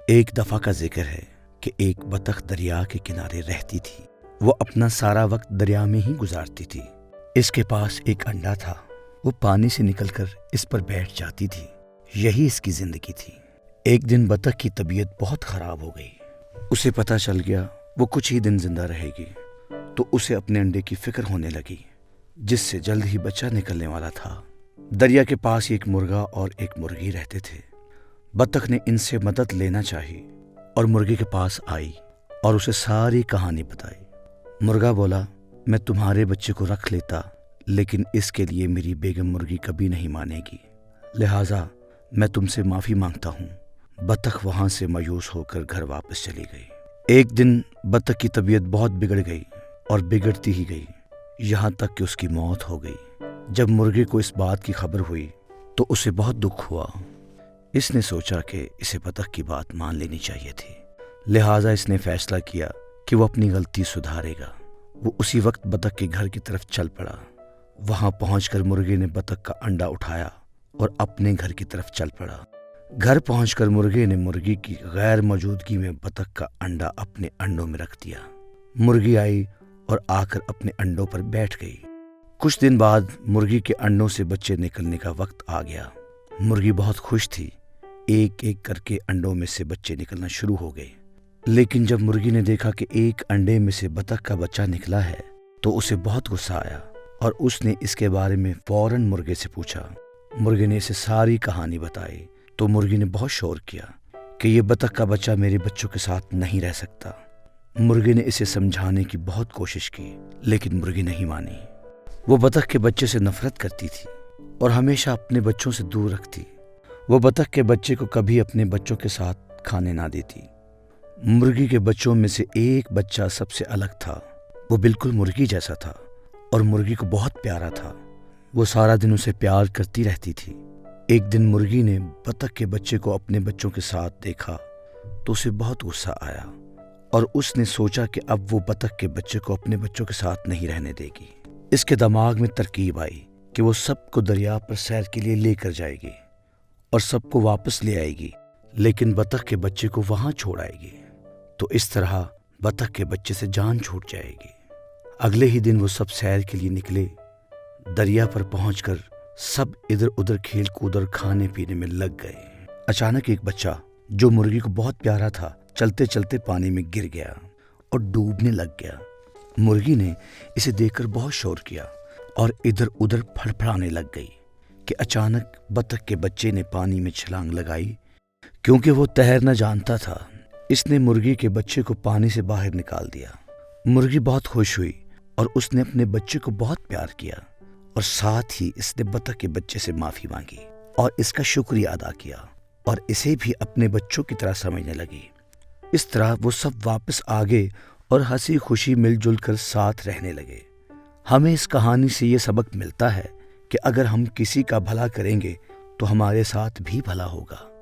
ایک دفعہ کا ذکر ہے کہ ایک بطخ دریا کے کنارے رہتی تھی۔ وہ اپنا سارا وقت دریا میں ہی گزارتی تھی۔ اس کے پاس ایک انڈا تھا۔ وہ پانی سے نکل کر اس پر بیٹھ جاتی تھی۔ یہی اس کی زندگی تھی۔ ایک دن بطخ کی طبیعت بہت خراب ہو گئی۔ اسے پتہ چل گیا وہ کچھ ہی دن زندہ رہے گی، تو اسے اپنے انڈے کی فکر ہونے لگی، جس سے جلد ہی بچہ نکلنے والا تھا۔ دریا کے پاس ایک مرغا اور ایک مرغی رہتے تھے۔ بطخ نے ان سے مدد لینا چاہی اور مرغی کے پاس آئی اور اسے ساری کہانی بتائی۔ مرغا بولا، میں تمہارے بچے کو رکھ لیتا، لیکن اس کے لیے میری بیگم مرغی کبھی نہیں مانے گی، لہٰذا میں تم سے معافی مانگتا ہوں۔ بطخ وہاں سے مایوس ہو کر گھر واپس چلی گئی۔ ایک دن بطخ کی طبیعت بہت بگڑ گئی اور بگڑتی ہی گئی، یہاں تک کہ اس کی موت ہو گئی۔ جب مرغے کو اس بات کی خبر ہوئی تو اسے بہت دکھ ہوا۔ اس نے سوچا کہ اسے بطخ کی بات مان لینی چاہیے تھی، لہٰذا اس نے فیصلہ کیا کہ وہ اپنی غلطی سدھارے گا۔ وہ اسی وقت بطخ کے گھر کی طرف چل پڑا۔ وہاں پہنچ کر مرغے نے بطخ کا انڈا اٹھایا اور اپنے گھر کی طرف چل پڑا۔ گھر پہنچ کر مرغے نے مرغی کی غیر موجودگی میں بطخ کا انڈا اپنے انڈوں میں رکھ دیا۔ مرغی آئی اور آ کر اپنے انڈوں پر بیٹھ گئی۔ کچھ دن بعد مرغی کے انڈوں سے بچے نکلنے کا وقت آ گیا۔ مرغی بہت خوش تھی۔ ایک ایک کر کے انڈوں میں سے بچے نکلنا شروع ہو گئے، لیکن جب مرغی نے دیکھا کہ ایک انڈے میں سے بطخ کا بچہ نکلا ہے تو اسے بہت غصہ آیا اور اس نے اس کے بارے میں فوراً مرغے سے پوچھا۔ مرغے نے اسے ساری کہانی بتائی تو مرغی نے بہت شور کیا کہ یہ بطخ کا بچہ میرے بچوں کے ساتھ نہیں رہ سکتا۔ مرغے نے اسے سمجھانے کی بہت کوشش کی، لیکن مرغی نہیں مانی۔ وہ بطخ کے بچے سے نفرت کرتی تھی اور ہمیشہ اپنے بچوں سے دور رکھتی۔ وہ بطخ کے بچے کو کبھی اپنے بچوں کے ساتھ کھانے نہ دیتی۔ مرغی کے بچوں میں سے ایک بچہ سب سے الگ تھا۔ وہ بالکل مرغی جیسا تھا اور مرغی کو بہت پیارا تھا۔ وہ سارا دن اسے پیار کرتی رہتی تھی۔ ایک دن مرغی نے بطخ کے بچے کو اپنے بچوں کے ساتھ دیکھا تو اسے بہت غصہ آیا اور اس نے سوچا کہ اب وہ بطخ کے بچے کو اپنے بچوں کے ساتھ نہیں رہنے دے گی۔ اس کے دماغ میں ترکیب آئی کہ وہ سب کو دریا پر سیر کے لیے لے کر جائے گی اور سب کو واپس لے آئے گی، لیکن بطخ کے بچے کو وہاں چھوڑ آئے گی، تو اس طرح بطخ کے بچے سے جان چھوٹ جائے گی۔ اگلے ہی دن وہ سب سیر کے لیے نکلے۔ دریا پر پہنچ کر سب ادھر ادھر کھیل کود اور کھانے پینے میں لگ گئے۔ اچانک ایک بچہ جو مرغی کو بہت پیارا تھا چلتے چلتے پانی میں گر گیا اور ڈوبنے لگ گیا۔ مرغی نے اسے دیکھ کر بہت شور کیا اور ادھر ادھر پھڑپھڑانے لگ گئی کہ اچانک بطخ کے بچے نے پانی میں چھلانگ لگائی۔ کیونکہ وہ تیرنا جانتا تھا، اس نے مرغی کے بچے کو پانی سے باہر نکال دیا۔ مرغی بہت خوش ہوئی اور اس نے اپنے بچے کو بہت پیار کیا اور ساتھ ہی اس نے بطخ کے بچے سے معافی مانگی اور اس کا شکریہ ادا کیا اور اسے بھی اپنے بچوں کی طرح سمجھنے لگی۔ اس طرح وہ سب واپس آ گئے اور ہنسی خوشی مل جل کر ساتھ رہنے لگے۔ ہمیں اس کہانی سے یہ سبق ملتا ہے کہ اگر ہم کسی کا بھلا کریں گے تو ہمارے ساتھ بھی بھلا ہوگا۔